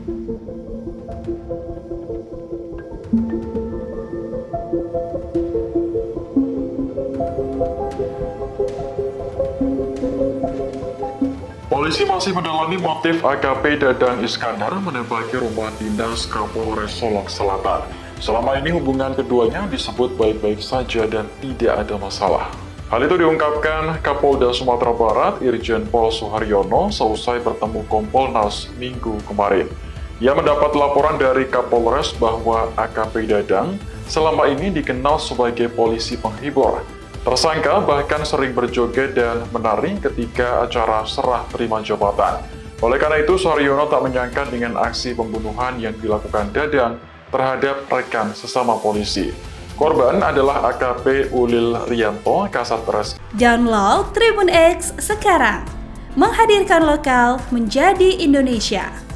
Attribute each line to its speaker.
Speaker 1: Polisi masih mendalami motif AKP Dadang Iskandar menembaki rumah dinas Kapolres Solok Selatan. Selama ini hubungan keduanya disebut baik-baik saja dan tidak ada masalah. Hal itu diungkapkan Kapolda Sumatera Barat Irjen Pol Suharyono seusai bertemu Kompolnas Minggu kemarin. Ia mendapat laporan dari Kapolres bahwa AKP Dadang selama ini dikenal sebagai polisi penghibur. Tersangka bahkan sering berjoget dan menari ketika acara serah terima jabatan. Oleh karena itu, Suharyono tak menyangka dengan aksi pembunuhan yang dilakukan Dadang terhadap rekan sesama polisi. Korban adalah AKP Ulil Rianto, Kasat Res.
Speaker 2: Download Tribun X sekarang, menghadirkan lokal menjadi Indonesia.